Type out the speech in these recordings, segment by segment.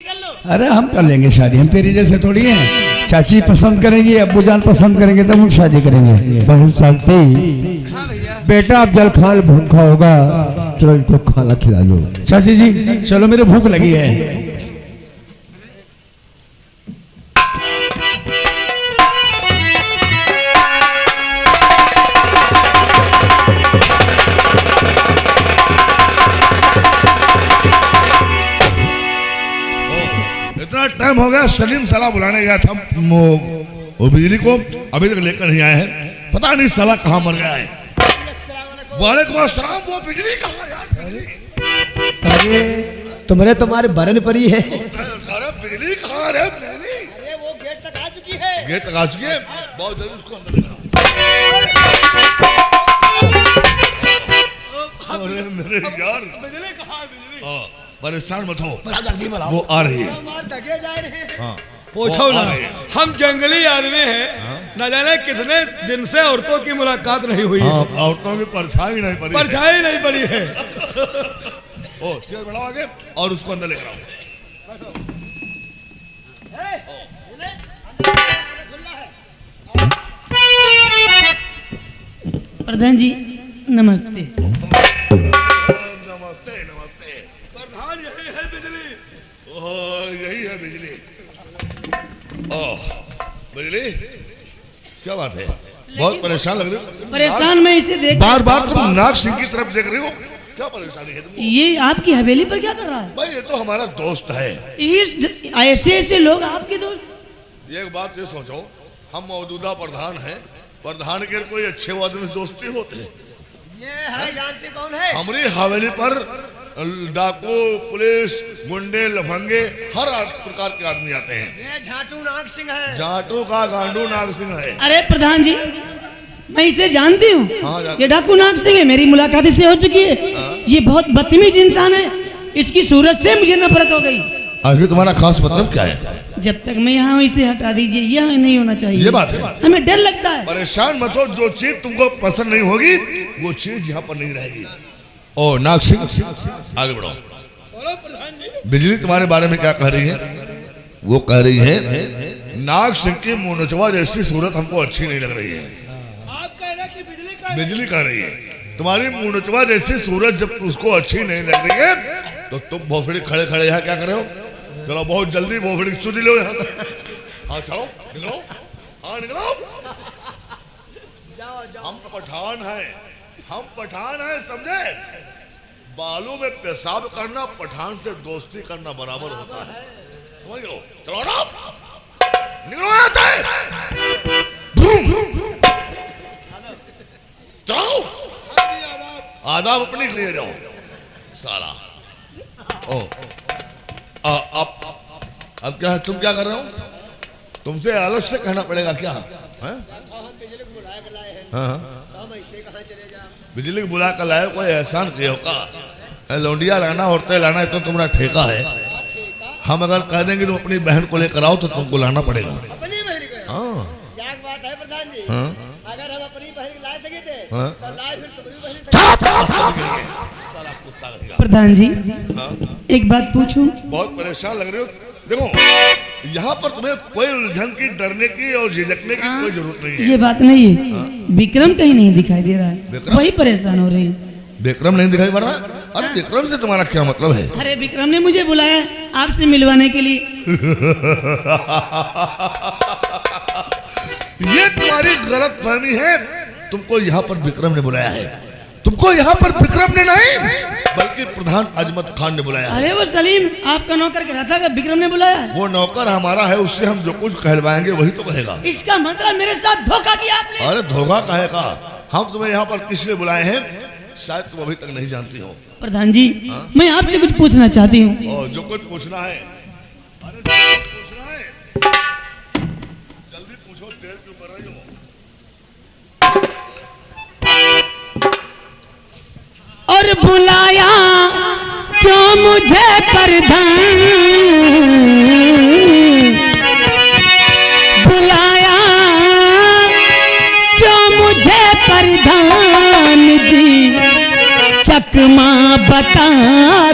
अरे हम कर लेंगे शादी, हम तेरी जैसे थोड़ी हैं। चाची पसंद करेंगी, अब्बू जान पसंद करेंगे तब हम शादी करेंगे। बहुत शांति। बेटा अब जल खान भूखा होगा, चलो इनको खाना खिला दो। चाची जी चलो, मेरे भूख लगी है। इतना टाइम हो गया, सलीम साला बुलाने गया था वो बिजली को, अभी तक लेकर नहीं आए हैं। पता नहीं साला कहाँ मर गया है। वालेकुम अस्सलाम। वो बिजली कहाँ यार? अरे तुम्हारे बरन परी है। अरे बिजली कहाँ है? अरे वो गेट तक आ चुकी है। गेट तक आ चुकी है, बहुत जल्दी उसको अंदर लेकर आओ। अरे मेरे यार, बिजली कहाँ है? बिजली हाँ, परेशान मत हो, जल्दी बुलाओ। वो आ रही है। हम थके जा रहे हैं। हाँ, पूछो ना, हम जंगली आदमी हैं, न जाने कितने दिन से औरतों की मुलाकात नहीं हुई है। हाँ, औरतों की परछाई नहीं पड़ी है। परछाई नहीं पड़ी है। ओ चेयर बढ़ाओ आगे और उसको अंदर लेकर आओ। प्रधान जी नमस्ते। नमस्ते नमस्ते। प्रधान यही है बिजली। ओह यही है बिजली। ओह बिजली, क्या बात है? बहुत परेशान लग रही हो। परेशान मैं इसे देख, बार बार तुम नाग सिंह की तरफ देख रही हो, क्या परेशानी है तुमको? ये आपकी हवेली पर क्या कर रहा है? भाई ये तो हमारा दोस्त है। ऐसे ऐसे लोग आपके दोस्त? एक बात ये सोचो, हम मौजूदा प्रधान हैं, प्रधान के कोई अच्छे आदमी से दोस्ती होते हैं। ये है, जानते कौन है? हमारी हवेली पर डाकू, पुलिस, गुंडे, लफंगे, हर प्रकार के आदमी आते हैं। ये झाटू नाग सिंह है। जाटू का गांडू नाग सिंह है। अरे प्रधान जी मैं इसे जानती हूँ। हाँ, जानती। ये डाकू नाग सिंह है, मेरी मुलाकात इससे हो चुकी है। ये बहुत बदतमीज इंसान है, इसकी सूरत से मुझे नफरत हो गई। आखिर तुम्हारा खास मतलब क्या है? जब तक मैं यहाँ हूँ इसे हटा दीजिए, यह नहीं होना चाहिए। ये बात है। हमें डर लगता है। परेशान मत हो, जो चीज तुमको पसंद नहीं होगी वो चीज यहाँ पर नहीं रहेगी। ओ नाग सिंह आगे बढ़ो। बोलो प्रधान जी। बिजली तुम्हारे बारे में क्या कह रही है? वो कह रही है नाग सिंह की मुनचवा जैसी सूरत हमको अच्छी नहीं लग रही है। आप कह रहे कि बिजली कह रही है तुम्हारी मुनचवा जैसी सूरत जब उसको अच्छी नहीं लग रही है तो तुम भोसड़ी खड़े खड़े यहाँ क्या कर रहे हो? चलो बहुत जल्दी भोसड़ी चुदी लो यहाँ से। हाँ चलो निकलो, हाँ निकलो। हम पठान हैं, हम पठान हैं, समझे? बालू में पेशाब करना पठान से दोस्ती करना बराबर होता है, समझ लो। चलो ना, निकलो यहाँ से। चलो आदाब अपने लिए जाओ साला। ओ अब क्या है? तुम क्या कर रहे हो? तुमसे अलग से कहना पड़ेगा क्या? हाँ बिजली को बुला कर लाए, कोई एहसान किया होगा? लौंडिया लाना, औरतें लाना तो तुम्हारा ठेका है। हम अगर कह देंगे तुम अपनी बहन को लेकर आओ तो तुमको लाना पड़ेगा। अपनी बहन को? हाँ बात है प्रधान जी। हाँ? अगर हम अपनी बहन को ला सके थे हाँ? तो लाए, फिर तुम्हारी बहन प्रधान जी हाँ? एक बात पूछूं? बहुत परेशान लग रहे हो। देखो यहाँ पर तुम्हें कोई उलझन की, डरने की और झिझकने की कोई जरूरत नहीं है। ये बात नहीं है। विक्रम कहीं नहीं दिखाई दे रहा है, विक्रम? वही परेशान हो रही है। विक्रम नहीं दिखाई पड़ रहा? अरे विक्रम से तुम्हारा क्या मतलब है? अरे विक्रम ने मुझे बुलाया आपसे मिलवाने के लिए। ये तुम्हारी गलत फहमी है। तुमको यहाँ पर विक्रम ने बुलाया है, तुमको यहाँ पर विक्रम ने नहीं बल्कि प्रधान अजमत खान ने बुलाया है। अरे वो सलीम आपका नौकर कह रहा था कि विक्रम ने बुलाया। वो नौकर हमारा है, उससे हम जो कुछ कहलवाएंगे वही तो कहेगा। इसका मतलब मेरे साथ धोखा किया आपने। अरे धोखा कहेगा? हम तुम्हें यहाँ पर किस लिए बुलाए हैं शायद तुम अभी तक नहीं जानती हो। प्रधान जी मैं आपसे कुछ पूछना चाहती हूँ। और जो कुछ पूछना है, अरे जो कुछ पूछना है जल्दी पूछो, देर क्यों कर रही हो? और बुलाया क्यों मुझे प्रधान, बुलाया क्यों मुझे प्रधान जी, चकमा बता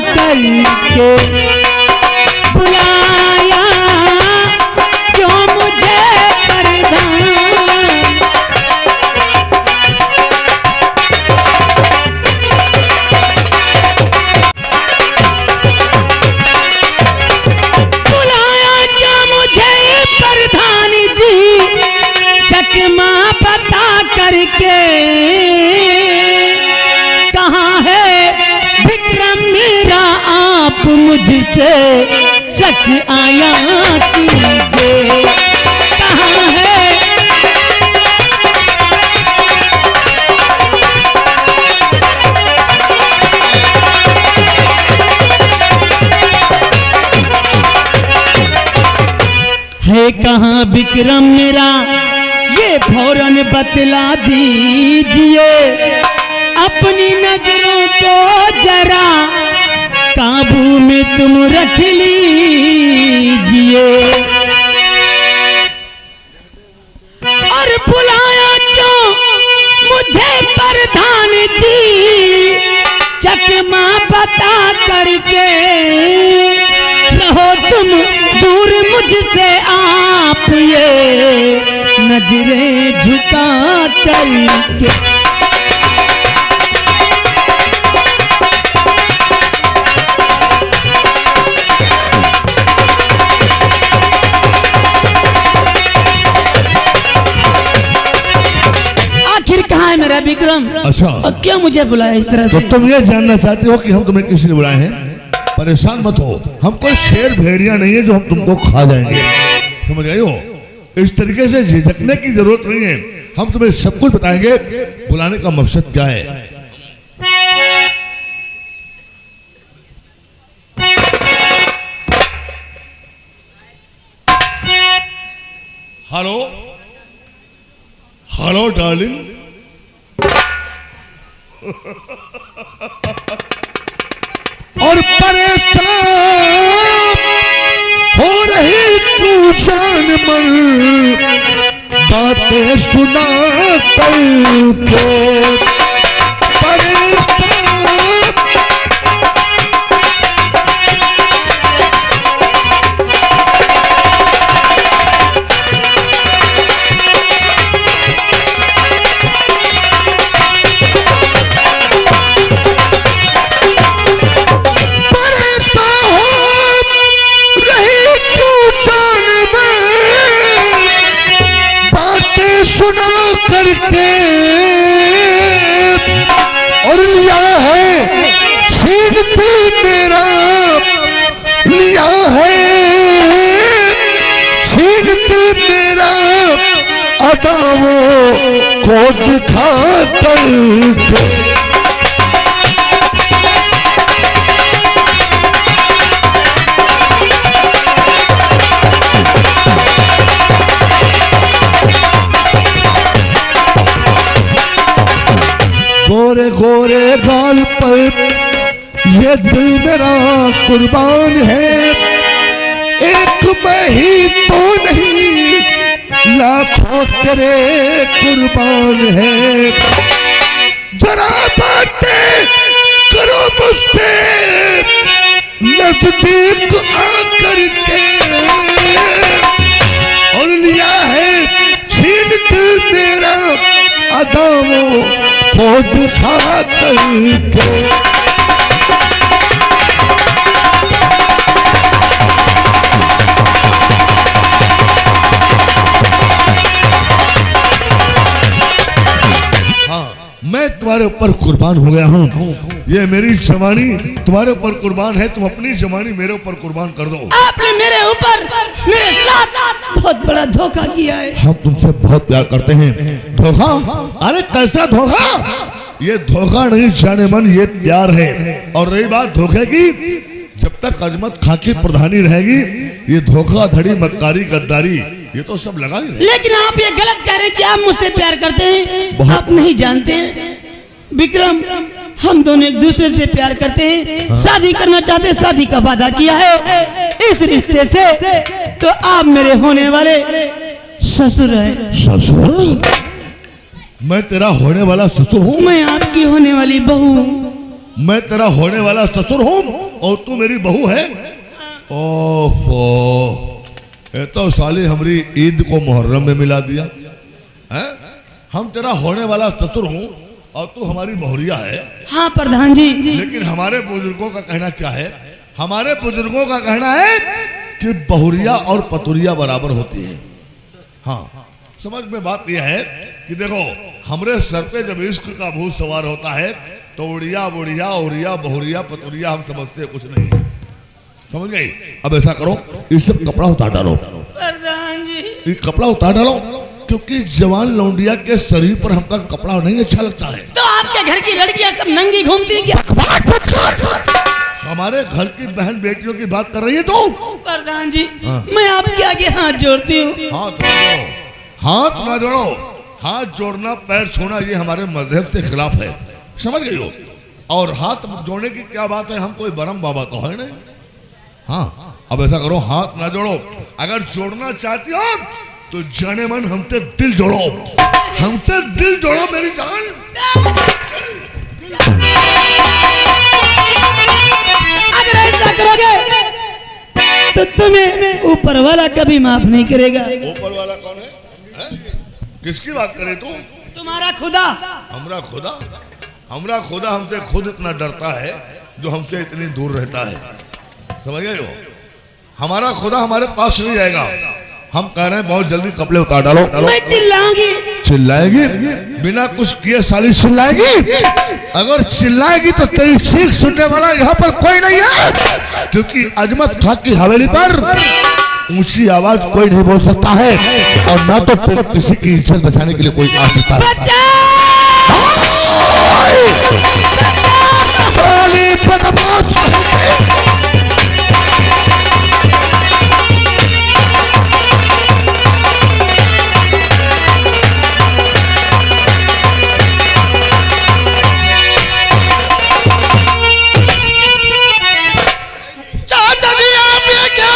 करके बुला से सच आया कीजिए। कहाँ है कहाँ विक्रम मेरा, ये फौरन बतला दीजिए। अपनी नजरों को जरा काबू में तुम रख लीजिए। और बुलाया क्यों मुझे प्रधान जी, चकमा बता करके रहो तुम दूर मुझसे, आप ये नजरें झुका करके। आखिर कहाँ है मेरा विक्रम? अच्छा, और क्यों मुझे बुलाया इस तरह तो से? तुम ये जानना चाहते हो कि हम तुम्हें किस लिए बुलाए हैं? परेशान मत हो, हम कोई शेर भेड़िया नहीं है जो हम तुमको खा जाएंगे, समझ गए हो? इस तरीके से झिझकने की जरूरत नहीं है, हम तुम्हें सब कुछ बताएंगे। बुलाने का मकसद क्या है? हेलो हेलो डार्लिंग, और परेशान हो रही तू जान मन, बातें सुना करके परेशान। सुना करके और लिया है छीन पे मेरा, लिया है छीन पे मेरा अदाओं को दिखा करके। गोरे गोरे गाल पर ये दिल मेरा कुर्बान है, एक मैं ही तो नहीं लाखों तेरे कुर्बान है। जरा बातें करो मुझसे नजदीक आकर के, और लिया है छीन दिल मेरा अदाओं को दिखा करके। मैं तुम्हारे ऊपर कुर्बान हो गया हूँ, ये मेरी जवानी तुम्हारे ऊपर कुर्बान है, तुम अपनी जवानी मेरे ऊपर कुर्बान कर दो। आपने मेरे ऊपर मेरे साथ बहुत बड़ा धोखा किया है। हम तुमसे बहुत प्यार करते हैं। धोखा? अरे कैसा धोखा? ये धोखा नहीं जाने मन, ये प्यार है। और रही बात धोखे की, जब तक अजमत खां की प्रधानी रहेगी, ये धोखा धड़ी मक्कारी गद्दारी ये तो सब लगा ही रहे। लेकिन आप ये गलत कह रहे हैं कि आप मुझसे प्यार करते हैं। आप नहीं जानते हैं विक्रम, हम दोनों एक दूसरे से प्यार करते हैं, शादी करना चाहते हैं, शादी का वादा किया है। इस रिश्ते से तो आप मेरे होने वाले ससुर हैं। ससुर? मैं तेरा होने वाला ससुर हूँ? मैं आपकी होने वाली बहू हूँ। मैं तेरा होने वाला ससुर हूँ और तू मेरी बहू है? ओफो, ये तो साली हमारी ईद को मुहर्रम में मिला दिया है। हम तेरा होने वाला ससुर हूँ और तू हमारी बहुरिया है। हाँ प्रधान जी। लेकिन हमारे बुजुर्गों का कहना क्या है? हमारे बुजुर्गों का कहना है कि बहुरिया और पतुरिया बराबर होती है। हाँ, समझ में बात यह है कि देखो, हमारे सर पे जब इश्क का भूत सवार होता है तो उड़िया बुढ़िया उड़िया बहुरिया पतुरिया हम समझते कुछ नहीं है, समझ गई? अब ऐसा करो, ये सब कपड़ा उतार डालो, प्रधान जी। ये कपड़ा उतार डालो, क्योंकि जवान लौंडिया के शरीर पर हमका कपड़ा नहीं अच्छा लगता है। तो आपके घर की लड़कियां सब नंगी घूमती हैं क्या? हमारे घर की बहन बेटियों की बात कर रही है तो? प्रधान जी, मैं आपके आगे हाथ जोड़ती हूँ। हाथ ना जोड़ो, हाथ जोड़ना पैर छूना ये हमारे मजहब से खिलाफ है, समझ गई हो? और हाथ जोड़ने की क्या बात है, हम कोई बरम बाबा तो है नहीं। हाँ, अब ऐसा करो, हाथ ना जोड़ो, अगर जोड़ना चाहती हो तो जाने मन हमसे दिल जोड़ो, हमसे दिल जोड़ो मेरी जान। अगर ऐसा करोगे तो तुम्हें ऊपर वाला कभी माफ नहीं करेगा। ऊपर वाला कौन है? किसकी बात करे तू? तुम्हारा खुदा। हमरा खुदा? हमरा खुदा हमसे खुद इतना डरता है जो हमसे इतनी दूर रहता है, समझ गए हो? हमारा खुदा हमारे पास नहीं जाएगा। हम कह रहे हैं बहुत जल्दी कपड़े उतार डालो। मैं चिल्लाऊंगी। चिल्लाएगी? बिना कुछ किए साली चिल्लाएगी? अगर चिल्लाएगी तो तेरी चीख सुनने वाला यहाँ पर कोई नहीं है, क्योंकि अजमत खान की हवेली पर ऊंची आवाज कोई नहीं बोल सकता है, और ना तो फिर किसी की इज्जत बचाने के लिए कोई आ सकता है। चाचा जी आप ये क्या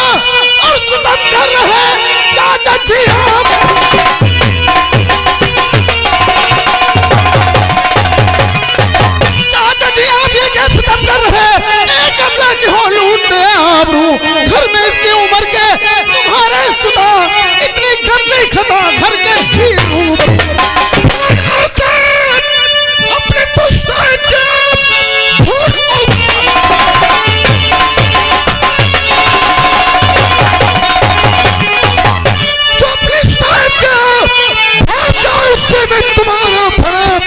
और सितम कर रहे हैं? चाचा जी आप ये क्या सितम कर रहे हैं? एक कमला की हो लूटने आबरू, घर में इसकी उम्र के तुम्हारे सुधा, इतनी गंदी खता घर के ही रूबरू। अपने दुश्मन के में तुम्हारा भरम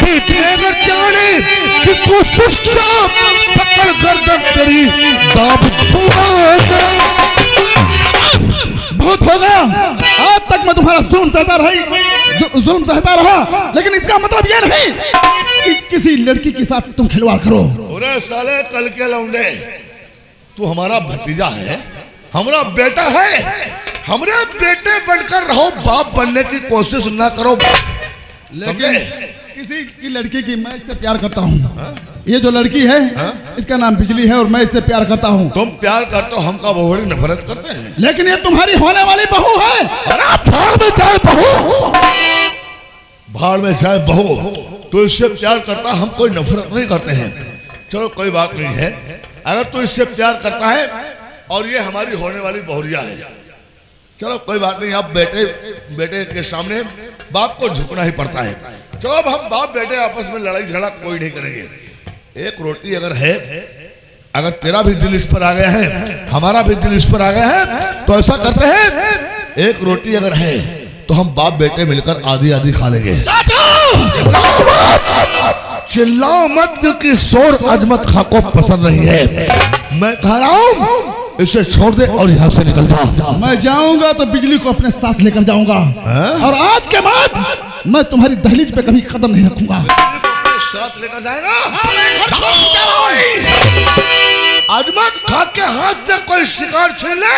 बीतने अगर जाने कि कोशिश पकड़ गर्दन तेरी दाब बहुत हो गया। आज तक मैं तुम्हारा जुल्म सहता रहा, लेकिन इसका मतलब ये नहीं कि किसी लड़की के साथ तुम खिलवाड़ करो। अरे साले कल के लौंडे, तू हमारा भतीजा है, हमारा बेटा है, हमरे बेटे बनकर रहो, बाप बनने की कोशिश ना करो। लेकिन किसी की लड़की की मैं इससे प्यार करता हूँ। ये जो लड़की है इसका नाम बिजली है और मैं इससे प्यार करता हूँ। तुम प्यार करते हो, हमका बहुरी नफरत करते हैं। लेकिन ये तुम्हारी होने वाली बहू है। अरे भाड़ में जाए बहू, भाड़ में जाए बहू, तो इससे प्यार करता, हम कोई नफरत नहीं करते हैं। चलो कोई बात नहीं है, अगर तू इससे प्यार करता है और ये हमारी होने वाली बहुरिया है, चलो कोई बात नहीं। अब बेटे के सामने बाप को झुकना ही पड़ता है। चलो अब हम बाप बेटे आपस में लड़ाई झगड़ा कोई नहीं करेंगे। एक रोटी अगर है, अगर तेरा भी दिल इस पर आ गया है, हमारा भी दिल इस पर आ गया है, तो ऐसा करते हैं, एक रोटी अगर है तो हम बाप बेटे मिलकर आधी आधी खा लेंगे। चिल्लाओ मत, क्योंकि शोर अजमत खां को पसंद नहीं है। मैं कह रहा हूँ इसे छोड़ दे और यहाँ से निकल जा। मैं जाऊंगा तो बिजली को अपने साथ लेकर जाऊंगा, और आज के बाद मैं तुम्हारी दहलीज पे कभी कदम नहीं रखूंगा। साथ लेकर जाएगा? अजमत खां के हाथ से कोई शिकार छीन ले,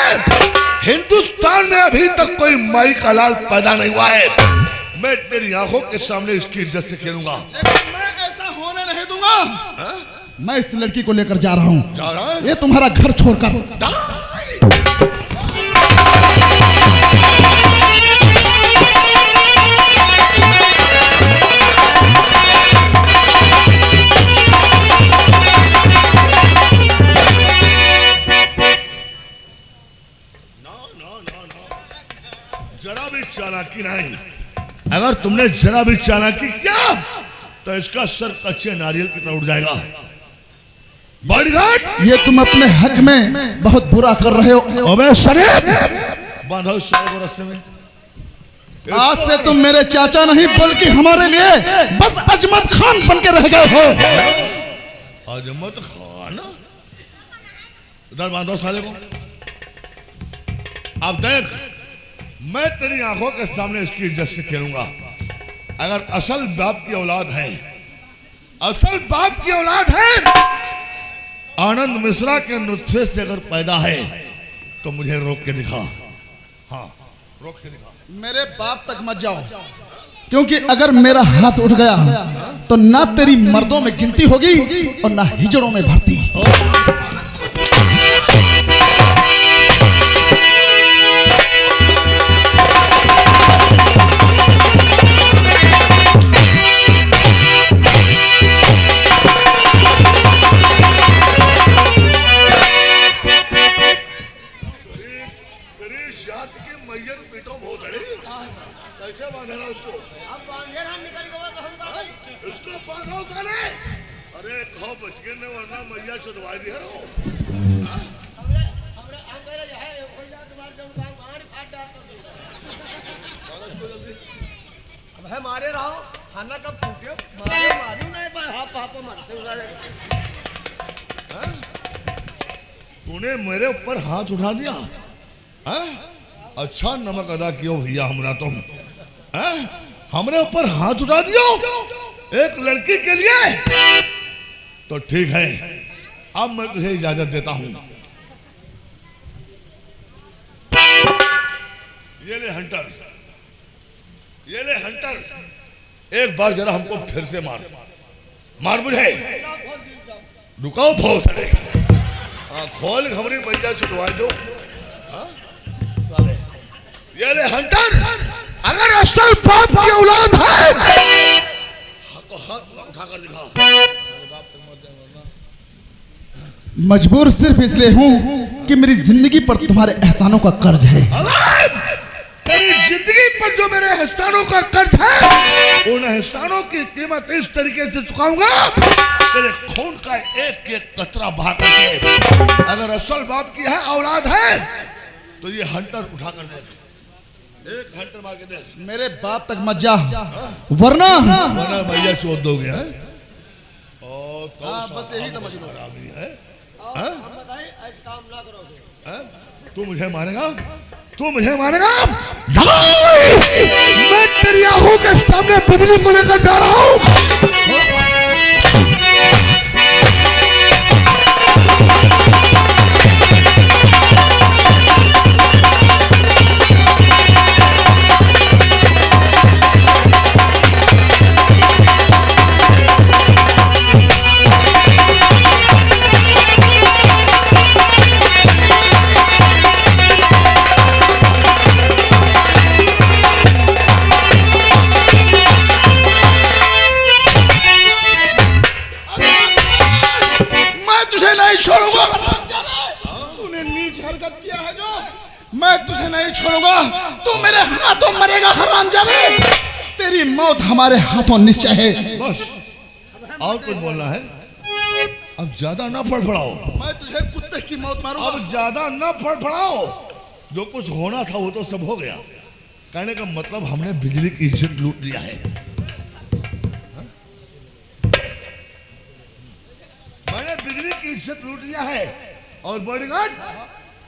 हिंदुस्तान में अभी तक कोई माई का लाल पैदा नहीं हुआ है। मैं तेरी आंखों के सामने इसकी इज्जत से खेलूंगा। मैं ऐसा होने नहीं दूंगा। मैं इस लड़की को लेकर जा रहा हूँ। जा रहा है? ये तुम्हारा घर छोड़कर। जरा भी चालाकी नहीं। अगर तुमने जरा भी चालाकी किया तो इसका सर कच्चे नारियल की तरह उड़ जाएगा। बॉडीगार्ड, ये तुम अपने हक में बहुत बुरा कर रहे हो। अबे शरीफ, बांधो साले को रस्से में। आज से तुम मेरे चाचा नहीं बल्कि हमारे लिए बस अजमत खान बन के रह गए हो। अजमत खान? इधर बांधो साले को। अब देख, मैं तेरी आंखों के सामने इसकी इज्जत से खेलूंगा। अगर असल बाप की औलाद है, असल बाप की औलाद है, आनंद मिश्रा के नुस्खे से अगर पैदा है तो मुझे रोक के दिखा। हाँ, रोक के दिखा। मेरे बाप तक मत जाओ, क्योंकि अगर मेरा हाथ उठ गया तो ना तेरी मर्दों में गिनती होगी और ना हिजड़ों में भर्ती। कैसे बांधेगा उसको? अब बांधे ना निकल गया तो हम बांधे। उसको बांधो साले। अरे खाओ बच गए ने, वरना मैया चुदवा दी है। हमरे हमरे हम कह रहे है खोल जा तुम्हारे जब काम गाड़ी फाट डाल कर दे। उसको जल्दी। अब है मारे रहो, खाना कब फूटे मारे मारू नहीं पर हाथ पाप मारते उड़ाले। तूने मेरे ऊपर हाथ उठा दिया? हैं? अच्छा नमक अदा कियो भैया हमरा तुम। हैं? हमरे ऊपर हाथ उठा दियो एक लड़की के लिए? तो ठीक है, अब मैं तुझे इजाजत देता हूं। ये ले हंटर, ये ले हंटर, एक बार जरा हमको फिर से मार, मार मुझे। रुकाओ फोड़ सड़े। हाँ, खोल खबरी भैया छुटवा दो। ये ले हंटर, अगर असल बाप की औलाद है तो हाथ उठा कर दिखा। मजबूर सिर्फ इसलिए हूं कि मेरी जिंदगी पर तुम्हारे एहसानों का कर्ज है। तेरी जिंदगी पर जो मेरे एहसानों का कर्ज है, उन एहसानों की कीमत इस तरीके से चुकाऊंगा, तेरे खून का एक एक कतरा बहा करके। अगर असल बाप की है औलाद है तो ये हंटर उठा कर देख, एक हंटर मार के देख। मेरे बाप तक मत जा, वरना भैया चोट दोगे। हैं? बस यही समझ लो। है? हम बताएं ऐसा काम ना करोगे। हैं? तू मुझे मारेगा? तू मुझे मारेगा? मैं तेरी आंखों के सामने बिजली को लेकर जा रहा हूं। तूने नीच हरकत किया है जो, मैं तुझे नहीं छोड़ूंगा। तू मेरे हाथों मरेगा हरामजादे। तेरी मौत हमारे हाथों निश्चय है। बस, और कुछ बोलना है? अब ज्यादा ना फड़फड़ाओ। मैं तुझे कुत्ते की मौत मारूंगा। अब ज्यादा ना फड़फड़ाओ। जो कुछ होना था वो तो सब हो गया। कहने का मतलब हमने बिजली की इज्जत लूट लिया है। मैंने बिजली की इज्जत लूट लिया है। और बॉडीगार्ड,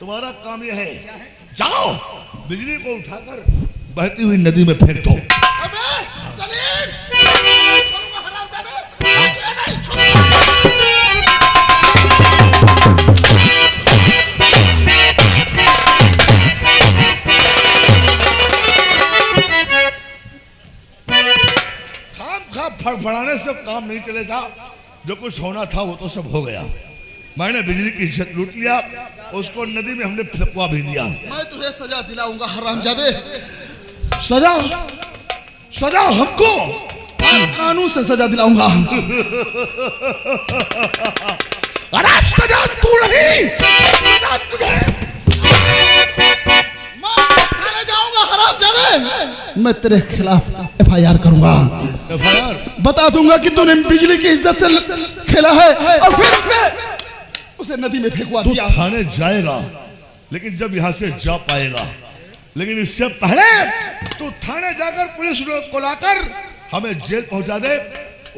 तुम्हारा काम यह है, जाओ बिजली को उठाकर बहती हुई नदी में फेंक दो। अबे सलीम, छोड़ूंगा हरामजादे, तुझे नहीं छोड़ूंगा। फड़फड़ाने से काम नहीं चलेगा। जो कुछ होना था वो तो सब हो गया। मैंने बिजली की इज्जत लूट लिया, उसको नदी में हमने फेंकवा भी दिया। मैं तुझे सजा दिलाऊंगा हरामजादे। सजा? सजा हमको? कानून से सजा दिलाऊंगा। अरे सजा तू नहीं, सजा तुझे। मैं थाने जाऊंगा हरामजादे। मैं तेरे खिलाफ FIR करूंगा। FIR? बता दूंगा कि तूने बिजली की इज्जत से खेला है और फिर उसे नदी में फेंकवा तू दिया। थाने जाएगा, लेकिन जब यहाँ से जा पाएगा। लेकिन इससे पहले तू थाने जाकर पुलिस को लाकर हमें जेल पहुंचा दे।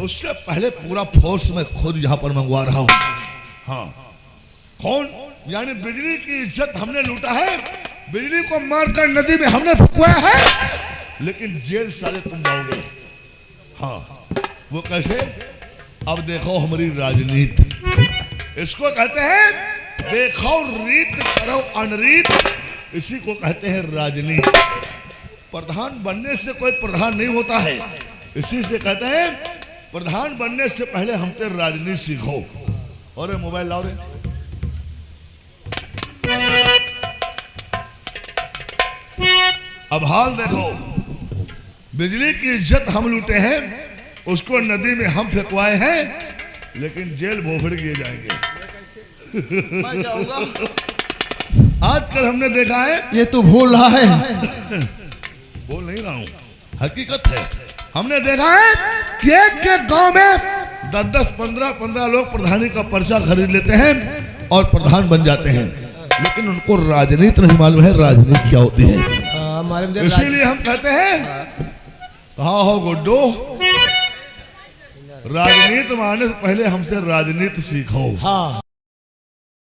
उससे पहले पूरा फोर्स मैं खुद यहाँ पर मंगवा रहा हूँ। हाँ, कौन? यानी बिजली की इज्जत हमने लूटा है, बिजली को मारकर नदी में हमने फुकवाया है, लेकिन जेल साले तुम जाओगे। हाँ, वो कैसे? अब देखो हमारी राजनीति, इसको कहते हैं देखो रीत करो अनरीत, इसी को कहते हैं राजनीति। प्रधान बनने से कोई प्रधान नहीं होता है, इसी से कहते हैं प्रधान बनने से पहले हमसे राजनीति सीखो। और मोबाइल लाओ रे। अब हाल देखो, बिजली की इज्जत हम लूटे हैं, उसको नदी में हम फेंकवाए हैं, लेकिन जेल भोफड़ किए जाएंगे। मैं जाऊंगा। आजकल हमने देखा है, ये तू भूल रहा है। बोल नहीं रहा हूं, हकीकत है। हमने देखा है कि एक गांव में 10-10, 15-15 लोग प्रधानी का पर्चा खरीद लेते हैं और प्रधान बन जाते हैं, लेकिन उनको राजनीति नहीं मालूम है राजनीति क्या होती है। इसीलिए हम कहते हैं, कहा हो गुड्डू, राजनीति माने से पहले हमसे राजनीति सीखो। हाँ